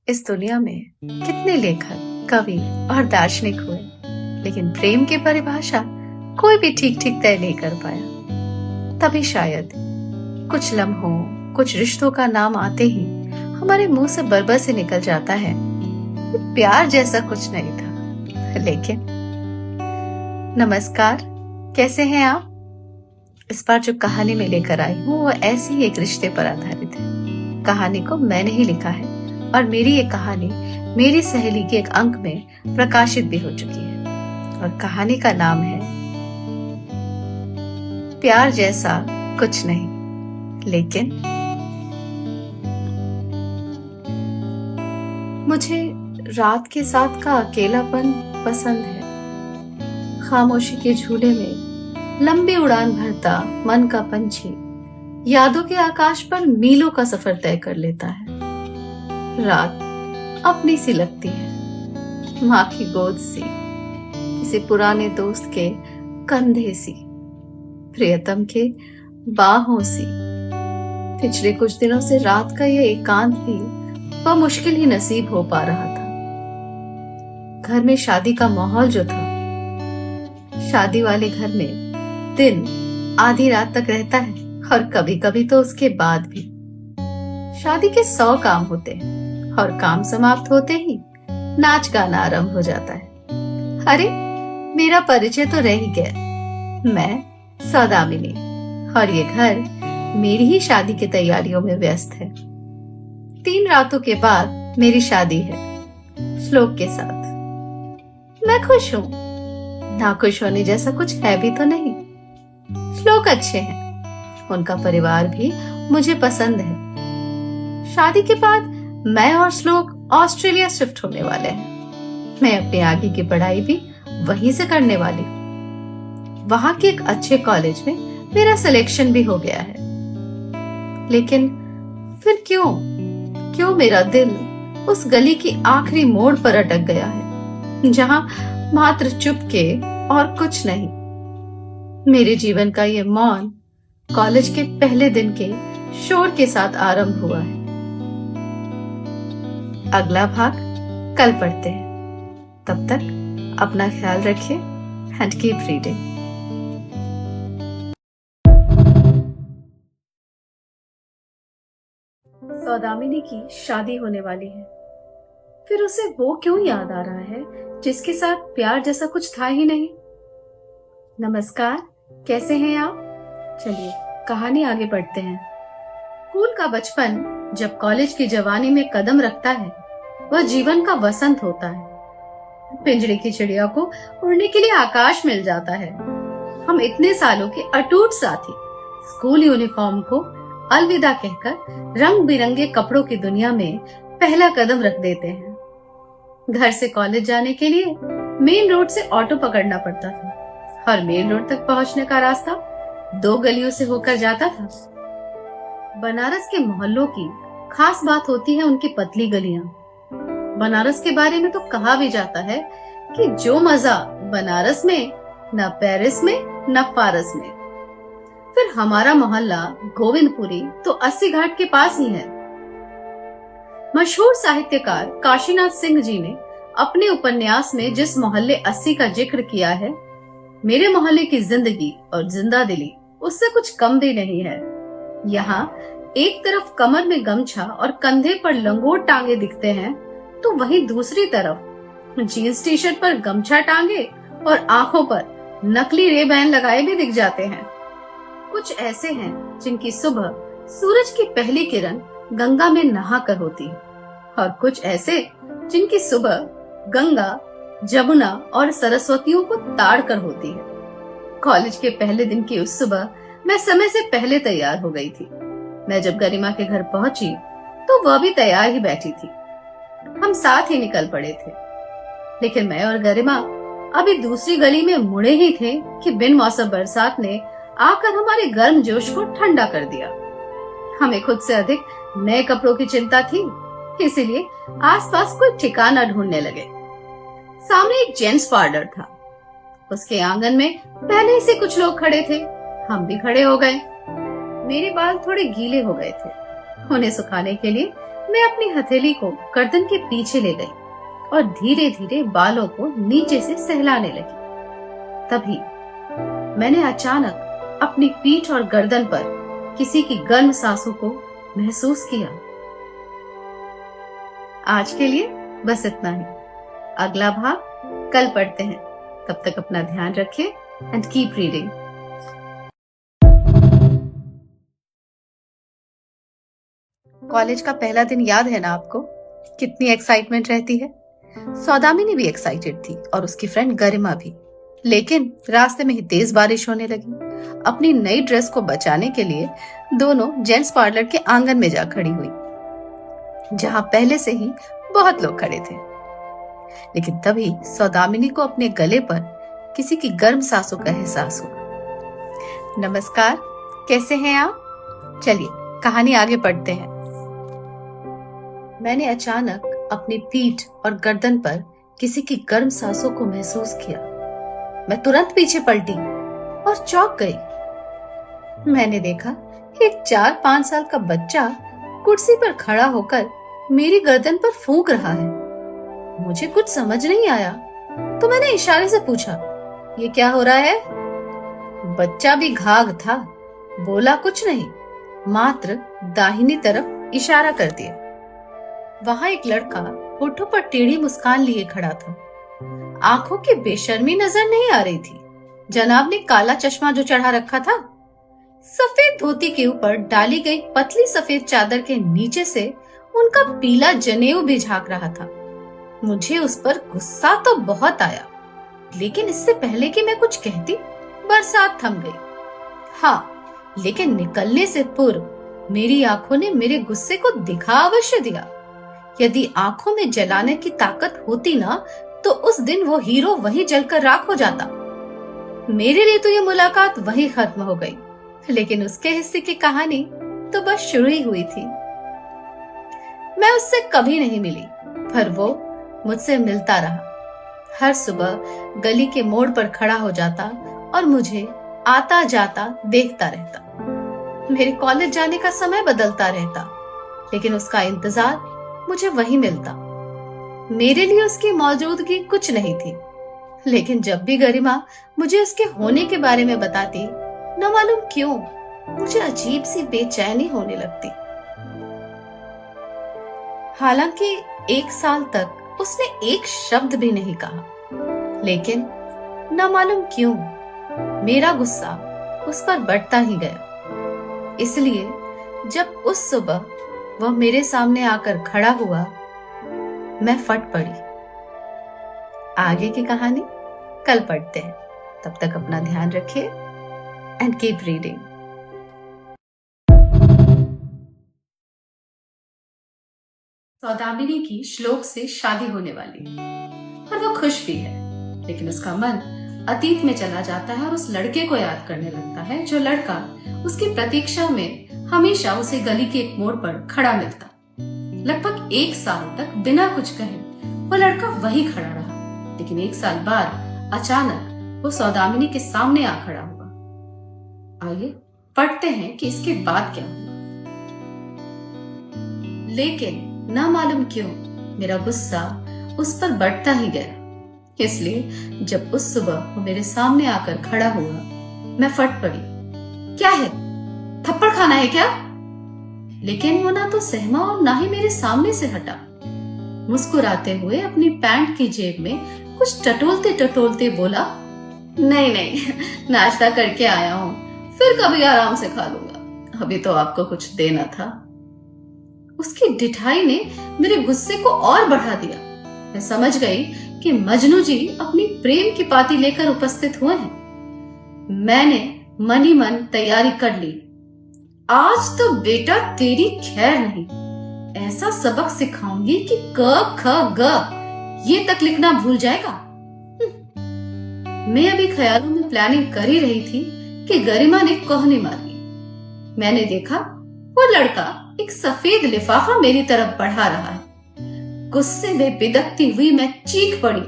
इस दुनिया में कितने लेखक, कवि और दार्शनिक हुए, लेकिन प्रेम की परिभाषा कोई भी ठीक ठीक तय नहीं कर पाया। तभी शायद कुछ लम्हों, कुछ रिश्तों का नाम आते ही हमारे मुंह से बरबर से निकल जाता है, प्यार जैसा कुछ नहीं था। लेकिन नमस्कार, कैसे हैं आप? इस बार जो कहानी में लेकर आई हूँ वो ऐसी ही एक रिश्ते पर आधारित है। कहानी को मैंने ही लिखा है और मेरी ये कहानी मेरी सहेली के एक अंक में प्रकाशित भी हो चुकी है और कहानी का नाम है प्यार जैसा कुछ नहीं लेकिन। मुझे रात के साथ का अकेलापन पसंद है। खामोशी के झूले में लंबी उड़ान भरता मन का पंछी यादों के आकाश पर मीलों का सफर तय कर लेता है। रात अपनी सी लगती है, माँ की गोद सी, किसी पुराने दोस्त के कंधे सी, प्रियतम के बाहों सी। पिछले कुछ दिनों से रात का यह एकांत भी वह मुश्किल ही नसीब हो पा रहा था। घर में शादी का माहौल जो था, शादी वाले घर में दिन आधी रात तक रहता है और कभी कभी तो उसके बाद भी। शादी के 100 काम होते हैं और काम समाप्त होते ही नाच गाना आरंभ हो जाता है। अरे, मेरा परिचय तो रह ही गया। मैं सौदामिनी और ये घर मेरी ही शादी की तैयारियों में व्यस्त है। 3 रातों के बाद मेरी शादी है श्लोक के साथ। मैं खुश हूँ, नाखुश होने जैसा कुछ है भी तो नहीं। श्लोक अच्छे हैं, उनका परिवार भी मुझे पसंद है। शादी के बाद मैं और श्लोक ऑस्ट्रेलिया शिफ्ट होने वाले हैं। मैं अपनी आगे की पढ़ाई भी वहीं से करने वाली हूँ। वहां के एक अच्छे कॉलेज में मेरा सिलेक्शन भी हो गया है। लेकिन फिर क्यों मेरा दिल उस गली की आखिरी मोड़ पर अटक गया है, जहां मात्र चुपके और कुछ नहीं। मेरे जीवन का ये मौन कॉलेज के पहले दिन के शोर के साथ आरंभ हुआ है। अगला भाग कल पढ़ते हैं। तब तक अपना ख्याल रखिए एंड कीप रीडिंग। सौदामिनी की शादी होने वाली है, फिर उसे वो क्यों याद आ रहा है जिसके साथ प्यार जैसा कुछ था ही नहीं। नमस्कार, कैसे हैं आप? चलिए कहानी आगे बढ़ते हैं। स्कूल का बचपन जब कॉलेज की जवानी में कदम रखता है, वह जीवन का वसंत होता है। पिंजरे की चिड़िया को उड़ने के लिए आकाश मिल जाता है। हम इतने सालों के अटूट साथी स्कूल यूनिफॉर्म को अलविदा कहकर रंग बिरंगे कपड़ों की दुनिया में पहला कदम रख देते हैं। घर से कॉलेज जाने के लिए मेन रोड से ऑटो पकड़ना पड़ता था और मेन रोड तक पहुंचने का रास्ता 2 गलियों से होकर जाता था। बनारस के मोहल्लों की खास बात होती है उनकी पतली गलियां। बनारस के बारे में तो कहा भी जाता है कि जो मजा बनारस में, न पेरिस में न फारस में। फिर हमारा मोहल्ला गोविंदपुरी तो 80 घाट के पास ही है। मशहूर साहित्यकार काशीनाथ सिंह जी ने अपने उपन्यास में जिस मोहल्ले 80 का जिक्र किया है, मेरे मोहल्ले की जिंदगी और जिंदा दिली उससे कुछ कम भी नहीं है। यहाँ एक तरफ कमर में गमछा और कंधे पर लंगोट टांगे दिखते हैं, तो वहीं दूसरी तरफ जीन्स टी शर्ट पर गमछा टांगे और आंखों पर नकली रेबैन लगाए भी दिख जाते हैं। कुछ ऐसे हैं जिनकी सुबह सूरज की पहली किरण गंगा में नहाकर होती है और कुछ ऐसे जिनकी सुबह गंगा, जमुना और सरस्वतियों को ताड़ कर होती है। कॉलेज के पहले दिन की उस सुबह मैं समय से पहले तैयार हो गई थी। मैं जब गरिमा के घर पहुंची तो वह भी तैयार ही बैठी थी। हम साथ ही निकल पड़े थे, लेकिन मैं और गरिमा अभी दूसरी गली में मुड़े ही थे कि बिन मौसम बरसात ने आकर हमारे गर्म जोश को ठंडा कर दिया। हमें खुद से अधिक नए कपड़ों की चिंता थी, इसीलिए आसपास कोई ठिकाना ढूंढने लगे। सामने एक जेंट्स पार्लर था। उसके आंगन में पहले से कुछ लोग खड़े थे। हम भी खड़े हो गए। मेरे बाल थोड़े गीले हो गए थे। उन्हें सुखाने के लिए मैं अपनी हथेली को गर्दन के पीछे ले गई और धीरे धीरे बालों को नीचे से सहलाने लगी। तभी मैंने अचानक अपनी पीठ और गर्दन पर किसी की गर्म सांसों को महसूस किया। आज के लिए बस इतना ही। अगला भाग कल पढ़ते हैं। तब तक अपना ध्यान रखें एंड कीप रीडिंग। कॉलेज का पहला दिन याद है ना आपको? कितनी एक्साइटमेंट रहती है। सौदामिनी भी एक्साइटेड थी और उसकी फ्रेंड गरिमा भी। लेकिन रास्ते में ही तेज बारिश होने लगी। अपनी नई ड्रेस को बचाने के लिए दोनों जेंट्स पार्लर के आंगन में जा खड़ी हुई, जहां पहले से ही बहुत लोग खड़े थे। लेकिन तभी सौदामिनी को अपने गले पर किसी की गर्म सांसों का एहसास हुआ। नमस्कार, कैसे हैं आप? चलिए कहानी आगे पढ़ते हैं। मैंने अचानक अपनी पीठ और गर्दन पर किसी की गर्म सांसों को महसूस किया। मैं तुरंत पीछे पलटी और चौंक गई। मैंने देखा एक 4-5 साल का बच्चा कुर्सी पर खड़ा होकर मेरी गर्दन पर फूंक रहा है। मुझे कुछ समझ नहीं आया तो मैंने इशारे से पूछा, ये क्या हो रहा है? बच्चा भी घाघ था, बोला कुछ नहीं, मात्र दाहिनी तरफ इशारा कर दिया। वहां एक लड़का होठों पर टेढ़ी मुस्कान लिए खड़ा था। आंखों की बेशर्मी नजर नहीं आ रही थी। जनाब ने काला चश्मा जो चढ़ा रखा था, सफेद धोती के ऊपर डाली गई पतली सफेद चादर के नीचे से उनका पीला जनेऊ भी झांक रहा था। मुझे उस पर गुस्सा तो बहुत आया, लेकिन इससे पहले कि मैं कुछ कहती, बरसात थम गई। हाँ, लेकिन निकलने से पूर्व मेरी आंखों ने मेरे गुस्से को दिखा अवश्य दिया। यदि आंखों में जलाने की ताकत होती ना, तो उस दिन वो हीरो वहीं जलकर राख हो जाता। मेरे लिए तो ये मुलाकात वहीं खत्म हो गई, लेकिन उसके हिस्से की कहानी तो बस शुरू ही हुई थी। मैं उससे कभी नहीं मिली, पर वो मुझसे मिलता रहा। हर सुबह गली के मोड़ पर खड़ा हो जाता और मुझे आता जाता देखता रहता। मेरे कॉलेज जाने का समय बदलता रहता, लेकिन उसका इंतजार मुझे वहीं मिलता। मेरे लिए उसकी मौजूदगी कुछ नहीं थी, लेकिन जब भी गरिमा मुझे उसके होने के बारे में बताती, न मालूम क्यों मुझे अजीब सी बेचैनी होने लगती। हालांकि 1 साल तक उसने एक शब्द भी नहीं कहा, लेकिन न मालूम क्यों मेरा गुस्सा उस पर बढ़ता ही गया। इसलिए जब उस सुबह वह मेरे सामने आकर खड़ा हुआ, मैं फट पड़ी। आगे की कहानी कल पढ़ते हैं। तब तक अपना ध्यान रखिए एंड कीप रीडिंग। सौदामिनी की श्लोक से शादी होने वाली और वो खुश भी है, लेकिन उसका मन अतीत में चला जाता है और उस लड़के को याद करने लगता है, जो लड़का उसकी प्रतीक्षा में हमेशा उसे गली के एक मोड़ पर खड़ा मिलता। लगभग 1 साल तक बिना कुछ कहे वो लड़का वही खड़ा रहा, लेकिन 1 साल बाद अचानक वो सौदामिनी के सामने आ खड़ा हुआ। आइए पढ़ते हैं कि इसके बाद क्या हुआ। लेकिन ना मालूम क्यों मेरा गुस्सा उस पर बढ़ता ही गया। इसलिए जब उस सुबह वो मेरे सामने आकर खड़ा हुआ, मैं फट पड़ी। क्या है, थप्पड़ खाना है क्या? लेकिन वो ना तो सहमा और ना ही मेरे सामने से हटा। मुस्कुराते हुए अपनी पैंट की जेब में कुछ टटोलते टटोलते बोला, नहीं नहीं, नाश्ता करके आया हूँ, फिर कभी आराम से खा लूंगा, अभी तो आपको कुछ देना था। उसकी ढिठाई ने मेरे गुस्से को और बढ़ा दिया। मैं समझ गई कि मजनू जी अपनी प्रेम की पाती लेकर उपस्थित हुए हैं। मैंने मन ही मन तैयारी कर ली। आज तो बेटा तेरी खैर नहीं, ऐसा सबक सिखाऊंगी कि क ख ग ये तक लिखना भूल जाएगा। मैं अभी ख्यालों में प्लानिंग कर ही रही थी कि गरिमा ने कोहनी मारी। मैंने देखा वो लड़का एक सफेद लिफाफा मेरी तरफ बढ़ा रहा है। गुस्से में बिदकती हुई मैं चीख पड़ी,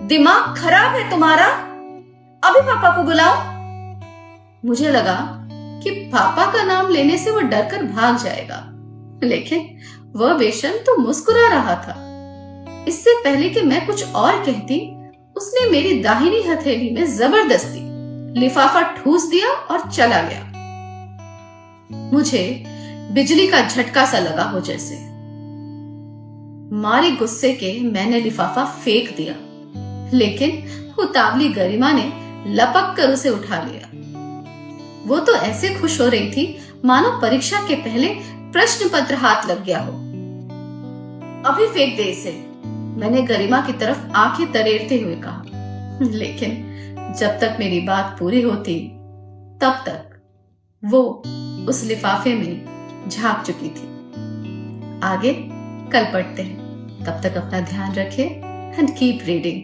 दिमाग खराब है तुम्हारा? अभी पापा को बुलाओ। मुझे लगा कि पापा का नाम लेने से वो डरकर भाग जाएगा, लेकिन वह बेशर्म तो मुस्कुरा रहा था। इससे पहले कि मैं कुछ और कहती, उसने मेरी दाहिनी हथेली में जबरदस्ती लिफाफा ठूस दिया और चला गया। मुझे बिजली का झटका सा लगा हो जैसे। मारे गुस्से के मैंने लिफाफा फेंक दिया, लेकिन उतावली गरिमा ने लपक कर उसे उठा लिया। वो तो ऐसे खुश हो रही थी मानो परीक्षा के पहले प्रश्न पत्र हाथ लग गया हो। अभी फेंक दे इसे, मैंने गरिमा की तरफ आंखें तरेरते हुए कहा, लेकिन जब तक मेरी बात पूरी होती तब तक वो उस लिफाफे में झांक चुकी थी। आगे कल पढ़ते हैं, तब तक अपना ध्यान रखें एंड कीप रीडिंग।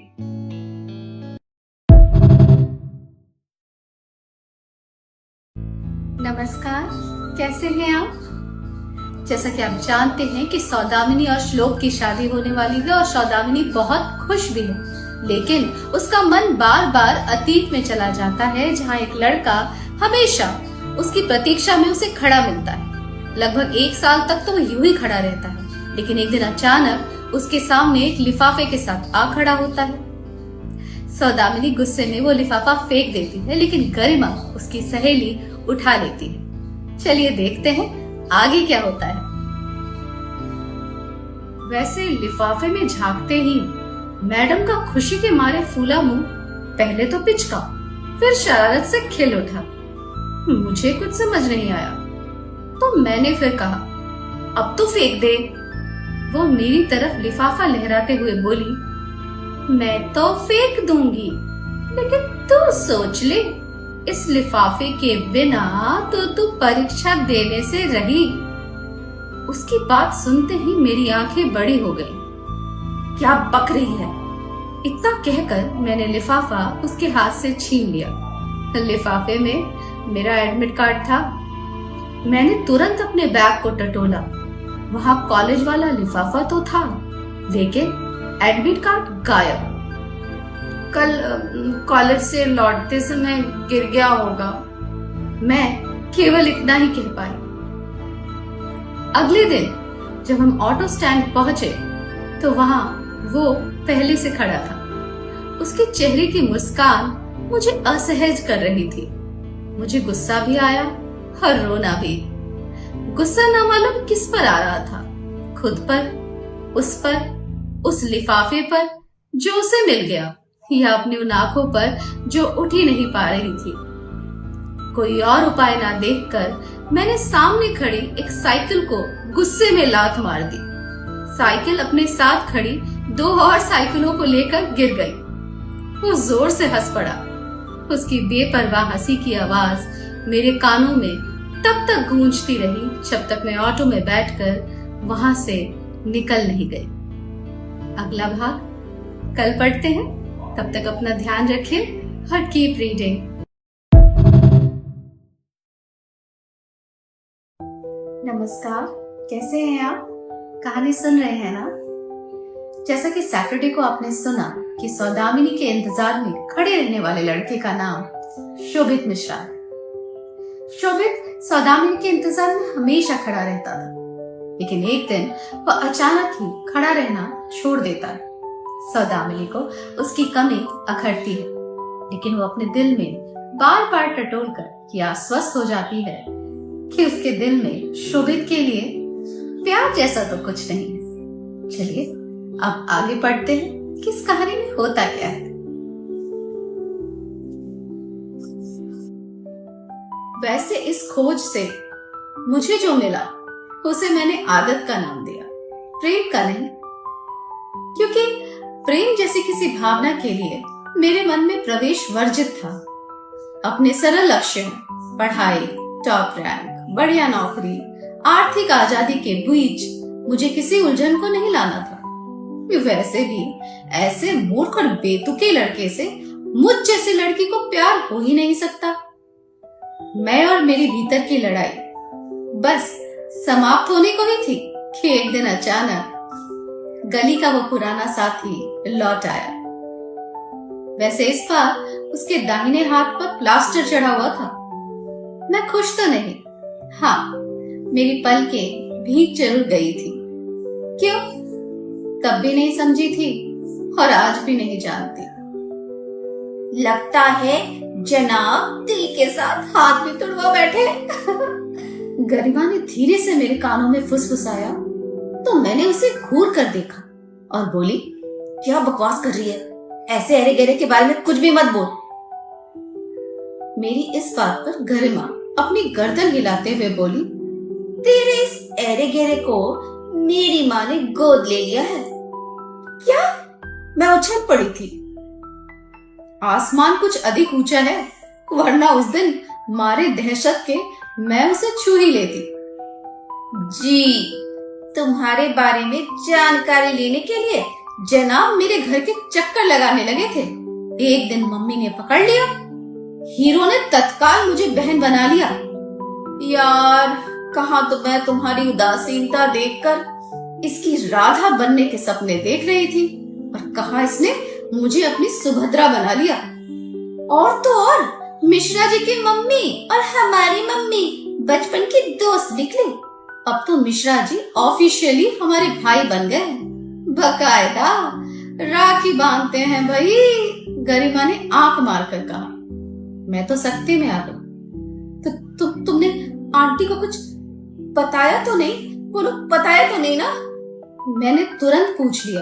नमस्कार, कैसे हैं आप? जैसा कि आप जानते हैं कि सौदामिनी और श्लोक की शादी होने वाली है और सौदामिनी बहुत खुश भी है, लेकिन उसका मन बार बार अतीत में चला जाता है, जहाँ एक लड़का हमेशा उसकी प्रतीक्षा में उसे खड़ा मिलता है। लगभग 1 साल तक तो वो यूं ही खड़ा रहता है, लेकिन एक दिन अचानक उसके सामने एक लिफाफे के साथ आ खड़ा होता है। सौदामिनी गुस्से में वो लिफाफा फेंक देती है, लेकिन गरिमा उसकी सहेली उठा लेती है। चलिए देखते हैं आगे क्या होता है। वैसे लिफाफे में झांकते ही मैडम का खुशी के मारे फूला मुंह पहले तो पिचका, फिर शरारत से खिल उठा। मुझे कुछ समझ नहीं आया, तो मैंने फिर कहा, अब तो फेंक दे। वो मेरी तरफ लिफाफा लहराते हुए बोली, मैं तो फेंक दूंगी, लेकिन तू सोच ले, इस लिफाफे के बिना तो तू परीक्षा देने से रही। उसकी बात सुनते ही मेरी आंखें बड़ी हो गई। क्या बक रही है? इतना कहकर मैंने लिफाफा उसके हाथ से छीन लिया। लिफाफे में मेरा एडमिट कार्ड था। मैंने तुरंत अपने बैग को टटोला। वहां कॉलेज वाला लिफाफा तो था, लेकिन एडमिट कार्ड गायब। कल कॉलेज से लौटते समय गिर गया होगा, मैं केवल इतना ही कह पाई। अगले दिन जब हम ऑटो स्टैंड पहुंचे तो वहां वो पहले से खड़ा था। उसके चेहरे की मुस्कान मुझे असहज कर रही थी। मुझे गुस्सा भी आया और रोना भी। गुस्सा ना मालूम किस पर आ रहा था, खुद पर, उस लिफाफे पर जो उसे मिल गया, या अपनी उन आंखों पर जो उठ ही नहीं पा रही थी। कोई और उपाय ना देखकर मैंने सामने खड़ी एक साइकिल को गुस्से में लात मार दी। साइकिल अपने साथ खड़ी 2 और साइकिलों को लेकर गिर गई। वो जोर से हंस पड़ा। उसकी बेपरवाह हंसी की आवाज मेरे कानों में तब तक गूंजती रही जब तक मैं ऑटो में बैठकर वहां से निकल नहीं गई। अगला भाग कल पढ़ते हैं, तब तक अपना ध्यान रखें और कीप रीडिंग। नमस्कार, कैसे हैं आप? कहानी सुन रहे हैं ना? जैसा कि सैटरडे को आपने सुना कि सौदामिनी के इंतजार में खड़े रहने वाले लड़के का नाम शोभित मिश्रा है। शोभित सौदामिनी के इंतजार में हमेशा खड़ा रहता था, लेकिन एक दिन वह अचानक ही खड़ा रहना छोड़ देता है। सौदामिनी को उसकी कमी अखरती है, लेकिन वो अपने दिल में बार बार टटोल कर यह आश्वस्त हो जाती है कि उसके दिल में शोभित के लिए प्यार जैसा तो कुछ नहीं है। चलिए अब आगे पढ़ते हैं कि इस कहानी में होता क्या है। वैसे इस खोज से मुझे जो मिला उसे मैंने आदत का नाम दिया, प्रेम का नहीं, क्योंकि प्रेम जैसी किसी भावना के लिए मेरे मन में प्रवेश वर्जित था। अपने सरल लक्ष्यों, पढ़ाई, टॉप रैंक, बढ़िया नौकरी, आर्थिक आजादी के बीच मुझे किसी उलझन को नहीं लाना था। वैसे भी ऐसे मूर्ख और बेतुके लड़के से मुझ जैसी लड़की को प्यार हो ही नहीं सकता। मैं और मेरी भीतर की लड़ाई बस समाप्त होने को ही थी कि एक दिन अचानक गली का वो पुराना साथी लौट आया। वैसे इस बार उसके दाहिने हाथ पर प्लास्टर चढ़ा हुआ था। मैं खुश तो नहीं, हाँ, मेरी पलकें भीग जरूर गई थी, क्यों? तब भी नहीं समझी थी और आज भी नहीं जानती। लगता है जनाब दिल के साथ हाथ भी तुड़वा बैठे। गरिमा ने धीरे से मेरे कानों में फुसफुसाया तो मैंने उसे घूर कर देखा और बोली, क्या बकवास कर रही है? ऐसे अरे गहरे के बारे में कुछ भी मत बोल। मेरी इस बात पर गरिमा अपनी गर्दन हिलाते हुए बोली, तेरे इस अरे गहरे को मेरी माँ ने गोद ले लिया है। क्या? मैं उछल पड़ी थी। आसमान कुछ अधिक ऊंचा है, वरना उस दिन मारे दहशत के मैं उसे छू ही लेती। जी, तुम्हारे बारे में जानकारी लेने के लिए जनाब मेरे घर के चक्कर लगाने लगे थे। एक दिन मम्मी ने पकड़ लिया। हीरो ने तत्काल मुझे बहन बना लिया। यार, कहाँ तो मैं तुम्हारी उदासीनता देखकर इसकी राधा बनने के सपने देख रही थी और कहाँ इसने मुझे अपनी सुभद्रा बना लिया। और तो और मिश्रा जी की मम्मी और हमारी मम्मी बचपन की दोस्त निकली। अब तो मिश्रा जी ऑफिशियली हमारे भाई बन गए, बकायदा राखी बांधते हैं भाई। गरिमा ने आंख मारकर कहा। मैं तो सकते में आ गई। तुमने आंटी को कुछ बताया तो नहीं? बोलो, बताया तो नहीं ना? मैंने तुरंत पूछ लिया।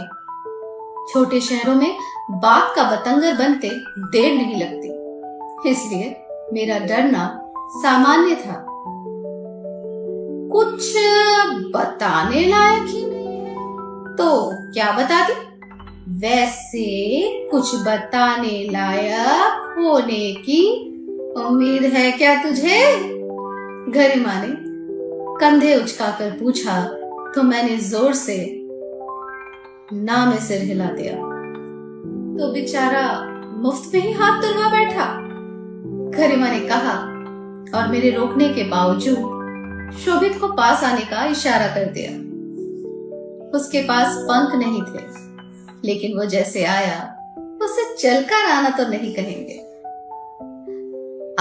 छोटे शहरों में बात का बतंगर बनते देर नहीं लगती, इसलिए मेरा डरना सामान्य था। कुछ बताने लायक ही नहीं है तो क्या बता दी? वैसे कुछ बताने लायक होने की उम्मीद है क्या तुझे? गरिमा ने कंधे उचकाकर पूछा तो मैंने जोर से ना में सिर हिला दिया। तो बेचारा मुफ्त में ही हाथ तुड़वा बैठा, गरिमा ने कहा और मेरे रोकने के बावजूद शोभित को पास आने का इशारा कर दिया। उसके पास पंख नहीं थे, लेकिन वो जैसे आया उसे चलकर आना तो नहीं कहेंगे।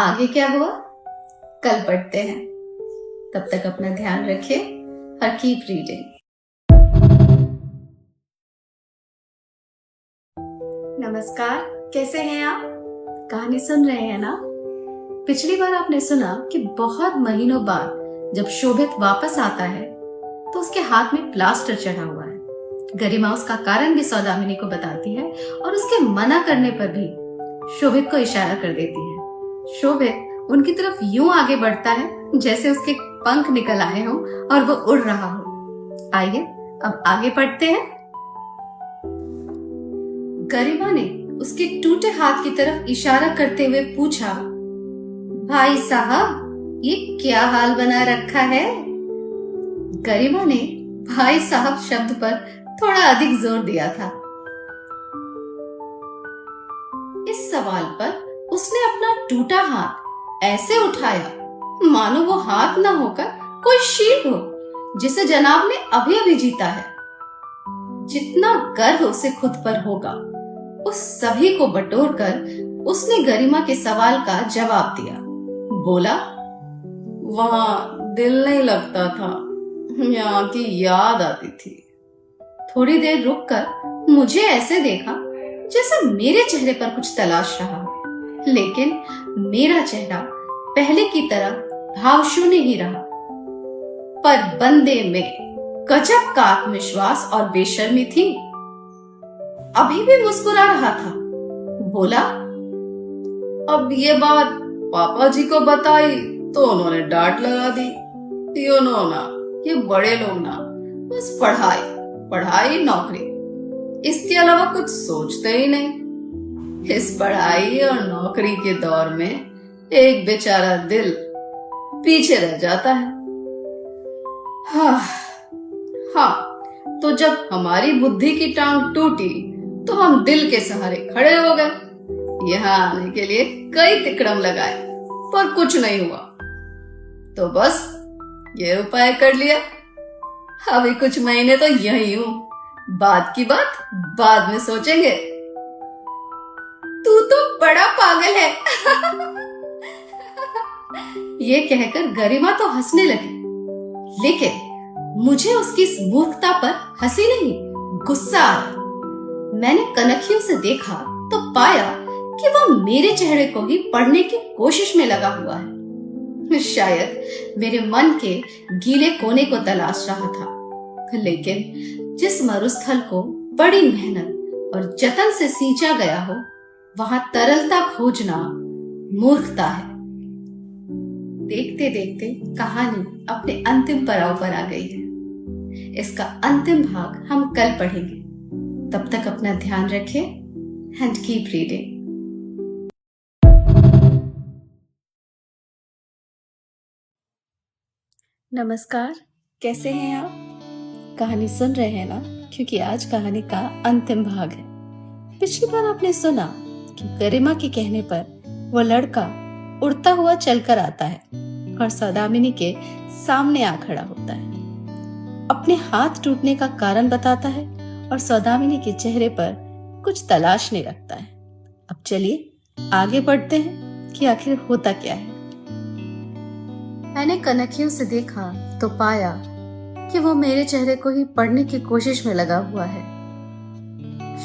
आगे क्या हुआ कल पढ़ते हैं। तब तक अपना ध्यान रखिए और कीप रीडिंग। नमस्कार, कैसे हैं आप? कहानी सुन रहे हैं ना? पिछली बार आपने सुना कि बहुत महीनों बाद जब शोभित वापस आता है तो उसके हाथ में प्लास्टर चढ़ा हुआ है। गरिमा उसका कारण भी सौदामिनी को बताती है और उसके मना करने पर भी शोभित को इशारा कर देती है। शोभित उनकी तरफ यूं आगे बढ़ता है जैसे उसके पंख निकल आए हों और वो उड़ रहा हो। आइए अब आगे पढ़ते हैं। गरिमा ने उसके टूटे हाथ की तरफ इशारा करते हुए पूछा, भाई साहब ये क्या हाल बना रखा है? गरिमा ने भाई साहब शब्द पर थोड़ा अधिक जोर दिया था। इस सवाल पर उसने अपना टूटा हाथ ऐसे उठाया मानो वो हाथ न होकर कोई शील्ड हो जिसे जनाब ने अभी अभी जीता है। जितना गर्व उसे खुद पर होगा उस सभी को बटोर कर उसने गरिमा के सवाल का जवाब दिया। बोला, वहां दिल नहीं लगता था, यहाँ की याद आती थी। थोड़ी देर रुककर मुझे ऐसे देखा जैसे मेरे चेहरे पर कुछ तलाश रहा हो, लेकिन मेरा चेहरा पहले की तरह भावशून्य ही रहा। पर बंदे में गजब का आत्मविश्वास और बेशर्मी थी। अभी भी मुस्कुरा रहा था। बोला, अब ये बात पापा जी को बताई तो उन्होंने डांट लगा दी। ये बड़े लोग ना बस पढ़ाई पढ़ाई नौकरी, इसके अलावा कुछ सोचते ही नहीं। इस पढ़ाई और नौकरी के दौर में एक बेचारा दिल पीछे रह जाता है। हाँ, तो जब हमारी बुद्धि की टांग टूटी तो हम दिल के सहारे खड़े हो गए। यहाँ आने के लिए कई तिकड़म लगाए पर कुछ नहीं हुआ, तो बस ये उपाय कर लिया। अभी कुछ महीने तो यही हूँ, बाद की बात बाद में सोचेंगे। तू तो बड़ा पागल है। ये कहकर गरिमा तो हंसने लगी, लेकिन मुझे उसकी इस मूर्खता पर हंसी नहीं, गुस्सा आया। मैंने कनखियों से देखा तो पाया कि वह मेरे चेहरे को ही पढ़ने की कोशिश में लगा हुआ है। शायद मेरे मन के गीले कोने को तलाश रहा था, लेकिन जिस मरुस्थल को बड़ी मेहनत और जतन से सींचा गया हो, वहां तरलता खोजना मूर्खता है। देखते देखते कहानी अपने अंतिम पड़ाव पर आ गई है। इसका अंतिम भाग हम कल पढ़ेंगे। तब तक अपना ध्यान रखें एंड कीप रीडिंग। नमस्कार, कैसे हैं आप? कहानी सुन रहे हैं ना? क्योंकि आज कहानी का अंतिम भाग है। पिछली बार आपने सुना कि गरिमा के कहने पर वो लड़का उड़ता हुआ चलकर आता है और सौदामिनी के सामने आ खड़ा होता है। अपने हाथ टूटने का कारण बताता है और सौदामिनी के चेहरे पर कुछ तलाशने लगता है। अब चलिए आगे बढ़ते हैं कि आखिर होता क्या है। मैंने कनखियों से देखा तो पाया कि वो मेरे चेहरे को ही पढ़ने की कोशिश में लगा हुआ है।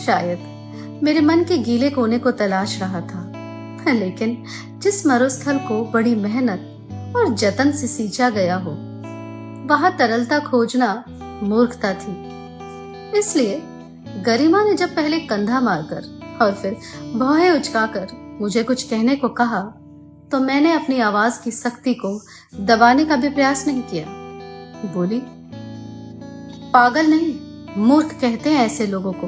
शायद मेरे मन के गीले कोने को तलाश रहा था, लेकिन जिस मरुस्थल को बड़ी मेहनत और जतन से सींचा गया हो, वहां तरलता खोजना मूर्खता थी। इसलिए गरिमा ने जब पहले कंधा मारकर और फिर भौहें उचकाकर मुझे कुछ कहने को कहा, तो मैंने अपनी आवाज की सख्ती को दबाने का भी प्रयास नहीं किया। बोली, पागल नहीं, मूर्ख कहते हैं ऐसे लोगों को।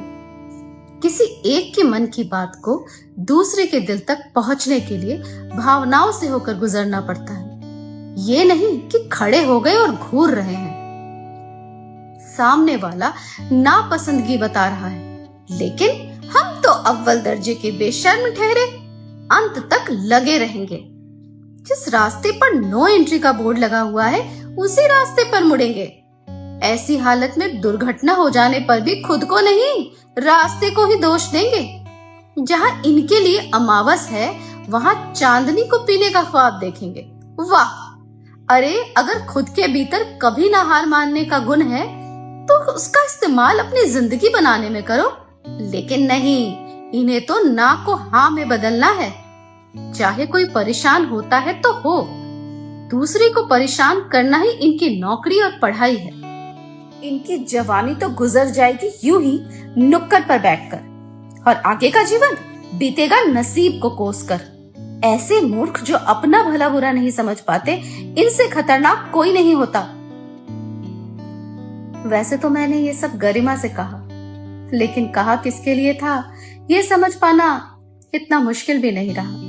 किसी एक के मन की बात को दूसरे के दिल तक पहुंचने के लिए भावनाओं से होकर गुजरना पड़ता है। ये नहीं कि खड़े हो गए और घूर रहे हैं। सामने वाला नापसंदगी बता रहा है, लेकिन हम तो अव्वल दर्जे के बेशर्म ठहरे, अंत तक लगे रहेंगे। जिस रास्ते पर नो एंट्री का बोर्ड लगा हुआ है, उसी रास्ते पर मुड़ेंगे। ऐसी हालत में दुर्घटना हो जाने पर भी खुद को नहीं, रास्ते को ही दोष देंगे। जहां इनके लिए अमावस है, वहां चांदनी को पीने का ख्वाब देखेंगे। वाह! अरे, अगर खुद के भीतर कभी ना हार मानने का गुण है, तो उसका इस्तेमाल अपनी जिंदगी बनाने में करो। लेकिन नहीं, इन्हें तो ना को हाँ में बदलना है। चाहे कोई परेशान होता है तो हो, दूसरे को परेशान करना ही इनकी नौकरी और पढ़ाई है। इनकी जवानी तो गुजर जाएगी यूं ही नुक्कड़ पर बैठकर, और आगे का जीवन बीतेगा नसीब को कोसकर। ऐसे मूर्ख जो अपना भला बुरा नहीं समझ पाते, इनसे खतरनाक कोई नहीं होता। वैसे तो मैंने ये सब गरिमा से कहा, लेकिन कहा किसके लिए था, ये समझ पाना इतना मुश्किल भी नहीं रहा।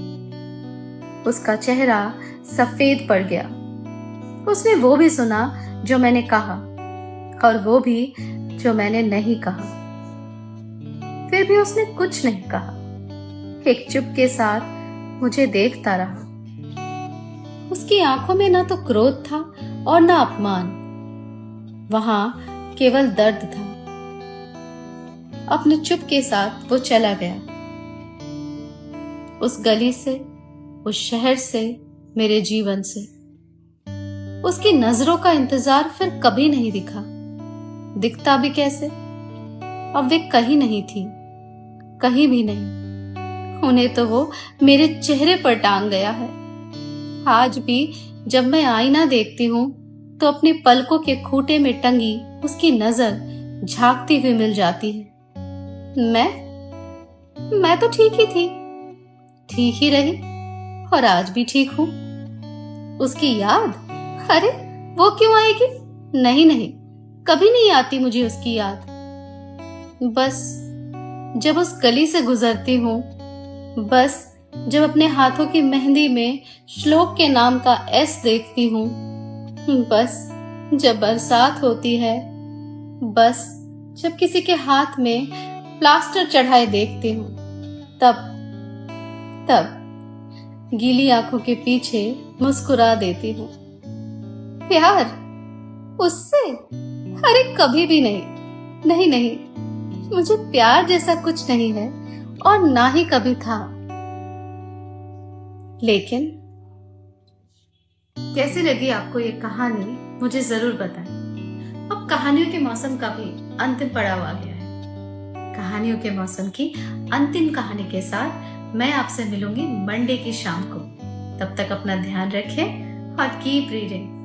उसका चेहरा सफेद पड़ गया। उसने वो भी सुना जो मैंने कहा, और वो भी जो मैंने नहीं कहा। फिर भी उसने कुछ नहीं कहा, एक चुप के साथ मुझे देखता रहा। उसकी आंखों में ना तो क्रोध था और ना अपमान, वहां केवल दर्द था। अपने चुप के साथ वो चला गया। उस गली से, उस शहर से, मेरे जीवन से। उसकी नजरों का इंतजार फिर कभी नहीं दिखा। दिखता भी कैसे? अब वे कहीं नहीं थी, कहीं भी नहीं। उन्हें तो वो मेरे चेहरे पर टांग गया है। आज भी जब मैं आईना देखती हूँ, तो अपनी पलकों के खूंटे में टंगी उसकी नजर झांकती हुई मिल जाती है। मैं तो ठीक ही थी, ठीक ही रही, और आज भी ठीक हूं। उसकी याद, अरे वो क्यों आएगी? नहीं नहीं, कभी नहीं आती मुझे उसकी याद। बस जब उस गली से गुजरती हूँ, बस जब अपने हाथों की मेहंदी में श्लोक के नाम का एस देखती हूँ, बस जब बरसात होती है, बस जब किसी के हाथ में प्लास्टर चढ़ाए देखती हूँ, तब गीली आंखों के पीछे मुस्कुरा देती हूँ। प्यार उससे? अरे कभी भी नहीं, नहीं नहीं, मुझे प्यार जैसा कुछ नहीं है और ना ही कभी था। लेकिन कैसी लगी आपको ये कहानी, मुझे जरूर बताएं। अब कहानियों के मौसम का भी अंतिम पड़ाव आ गया है। कहानियों के मौसम की अंतिम कहानी के साथ मैं आपसे मिलूंगी मंडे की शाम को। तब तक अपना ध्यान रखें और कीप रीडिंग।